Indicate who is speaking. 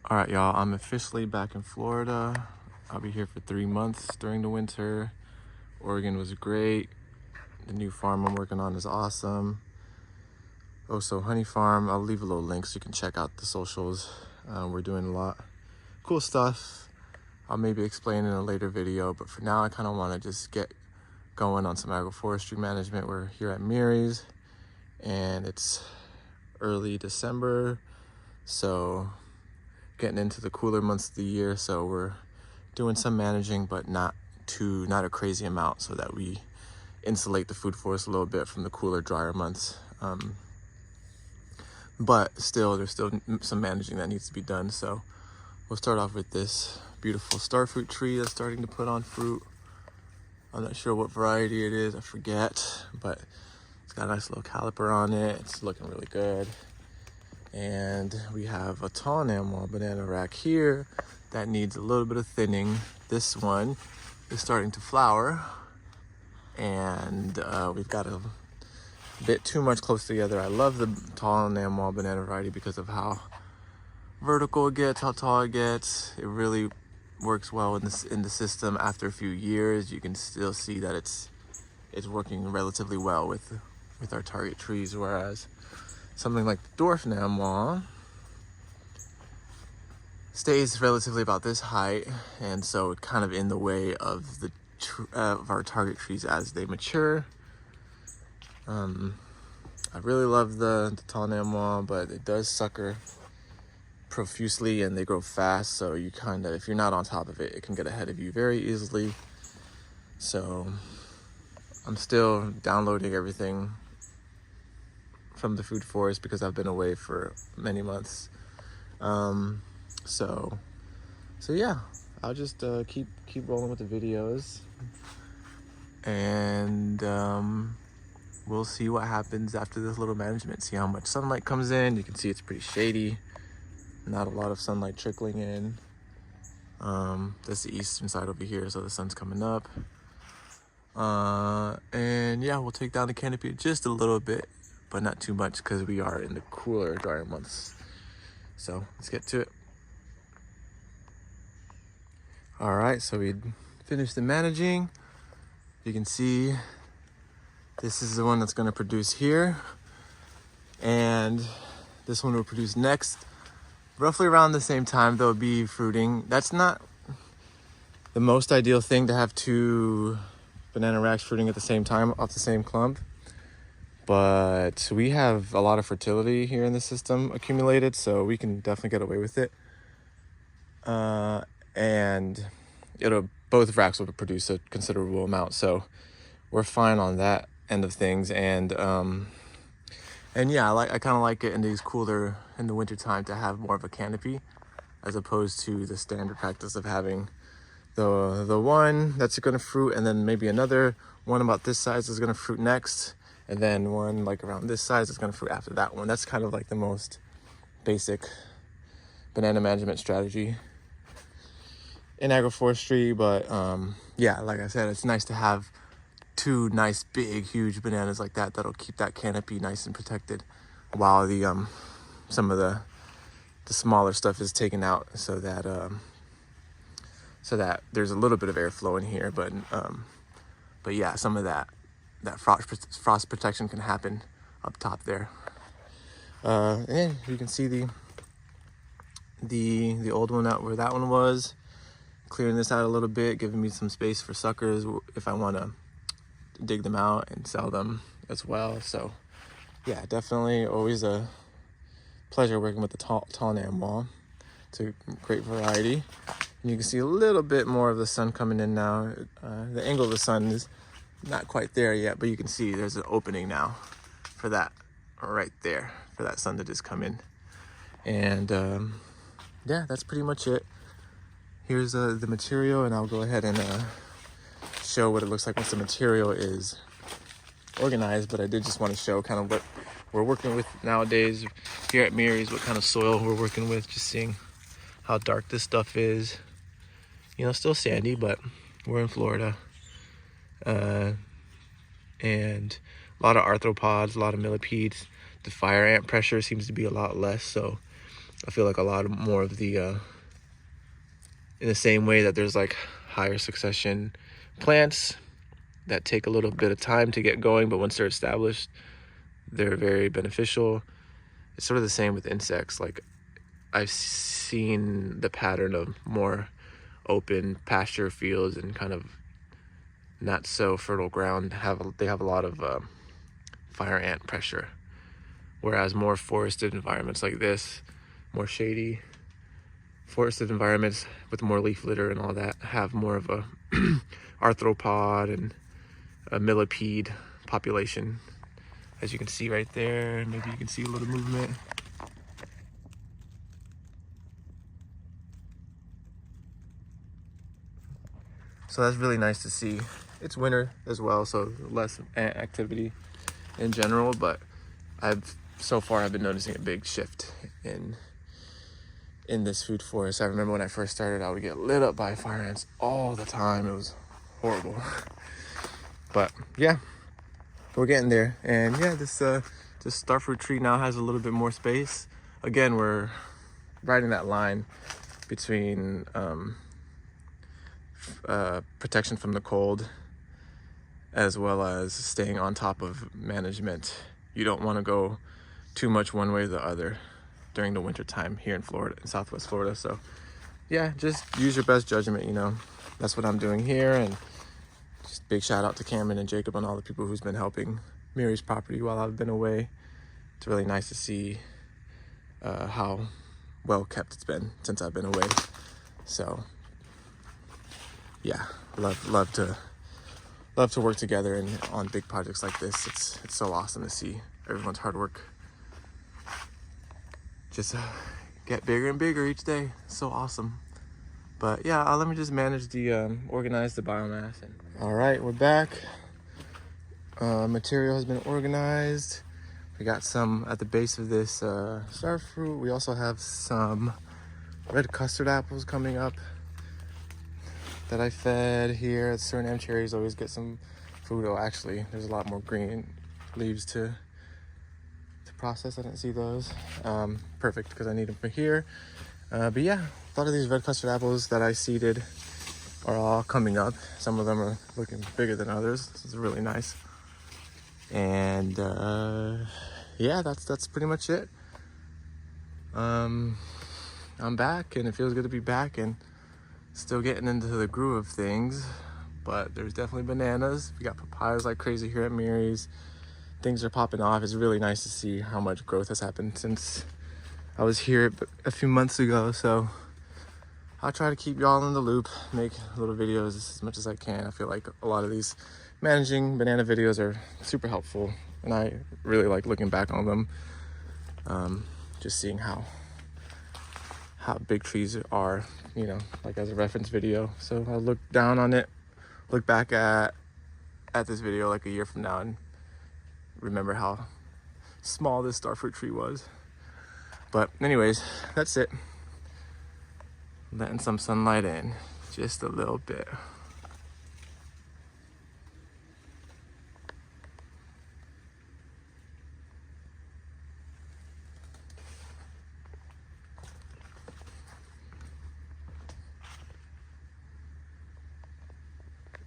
Speaker 1: All right, y'all, I'm officially back in Florida. I'll be here for 3 months during the winter. Oregon was great. The new farm I'm working on is awesome. Also, Honey Farm, I'll leave a little link so you can check out the socials. We're doing a lot cool stuff. I'll maybe explain in a later video, but for now, I kind of want to just get going on some agroforestry management. We're here at Mary's, and it's early December, so getting into the cooler months of the year, so we're doing some managing, but not a crazy amount, so that we insulate the food forest a little bit from the cooler, drier months. But still, there's still some managing that needs to be done. So we'll start off with this beautiful starfruit tree that's starting to put on fruit. I'm not sure what variety it is, I forget, but it's got a nice little caliper on it. It's looking really good. And we have a tall enamel banana rack here that needs a little bit of thinning. This one is starting to flower, and we've got a bit too much close together. I love the tall enamel banana variety because of how vertical it gets, how tall it gets. It really works well in the system. After a few years, you can still see that it's working relatively well with our target trees, whereas something like the dwarf enamel stays relatively about this height, and so it's kind of in the way of of our target trees as they mature. I really love the tall enamel, but it does sucker profusely and they grow fast, so you kind of, if you're not on top of it, it can get ahead of you very easily. So I'm still downloading everything from the food forest because I've been away for many months. So yeah, I'll just keep rolling with the videos, and we'll see what happens after this little management. See how much sunlight comes in. You can see it's pretty shady, not a lot of sunlight trickling in. That's the eastern side over here, so the sun's coming up. And yeah, we'll take down the canopy just a little bit, but not too much because we are in the cooler, drier months. So let's get to it. All right, so we finished the managing. You can see this is the one that's going to produce here, and this one will produce next. Roughly around the same time, they'll be fruiting. That's not the most ideal thing, to have two banana racks fruiting at the same time off the same clump, but we have a lot of fertility here in the system accumulated, so we can definitely get away with it. And both racks will produce a considerable amount, so we're fine on that end of things. And yeah, I kind of like it in the winter time to have more of a canopy, as opposed to the standard practice of having the one that's going to fruit, and then maybe another one about this size is going to fruit next, and then one like around this size is going to fruit after that one. That's kind of like the most basic banana management strategy in agroforestry. But yeah, like I said, it's nice to have two nice big huge bananas like that that'll keep that canopy nice and protected while the some of the smaller stuff is taken out, so that there's a little bit of airflow in here. But yeah, some of that frost protection can happen up top there. And you can see the old one out where that one was, clearing this out a little bit, giving me some space for suckers if I want to dig them out and sell them as well. So yeah, definitely always a pleasure working with the tall enamel. It's a great variety. And you can see a little bit more of the sun coming in now. The angle of the sun is not quite there yet, but you can see there's an opening now for that right there, for that sun to just come in. And yeah, that's pretty much it. Here's the material, and I'll go ahead and show what it looks like once the material is organized. But I did just want to show kind of what we're working with nowadays here at Mary's, what kind of soil we're working with, just seeing how dark this stuff is. You know, still sandy, but we're in Florida. And a lot of arthropods, a lot of millipedes. The fire ant pressure seems to be a lot less, so I feel like a lot more of the, in the same way that there's like higher succession plants that take a little bit of time to get going, but once they're established, they're very beneficial. It's sort of the same with insects. Like, I've seen the pattern of more open pasture fields and kind of not so fertile ground they have a lot of fire ant pressure, whereas more forested environments like this, more shady forested environments with more leaf litter and all that, have more of a arthropod and a millipede population, as you can see right there. Maybe you can see a little movement. So that's really nice to see. It's winter as well, so less ant activity in general, but so far I've been noticing a big shift in this food forest. I remember when I first started, I would get lit up by fire ants all the time. It was horrible. But yeah, we're getting there. And yeah, this starfruit tree now has a little bit more space. Again, we're riding that line between protection from the cold as well as staying on top of management. You don't want to go too much one way or the other during the winter time here in Florida, in Southwest Florida. So yeah, just use your best judgment, you know. That's what I'm doing here. And just big shout out to Cameron and Jacob and all the people who's been helping Mary's property while I've been away. It's really nice to see how well kept it's been since I've been away. So yeah, love to work together and on big projects like this. It's so awesome to see everyone's hard work just get bigger and bigger each day. It's so awesome. But yeah, let me just manage the organize the biomass. All right, we're back. Material has been organized. We got some at the base of this starfruit. We also have some red custard apples coming up that I fed here. Suriname cherries always get some food. Oh, actually, there's a lot more green leaves to process. I didn't see those. Perfect, because I need them for here. But yeah, a lot of these red custard apples that I seeded are all coming up. Some of them are looking bigger than others. This is really nice. And yeah, that's pretty much it. I'm back, and it feels good to be back and still getting into the groove of things. But there's definitely bananas. We got papayas like crazy here at Mary's. Things are popping off. It's really nice to see how much growth has happened since I was here a few months ago. So I'll try to keep y'all in the loop, make little videos as much as I can. I feel like a lot of these managing banana videos are super helpful, and I really like looking back on them, just seeing how big trees are, you know, like as a reference video. So I'll look down on it, look back at this video like a year from now and remember how small this starfruit tree was. But anyways, that's it. Letting some sunlight in just a little bit.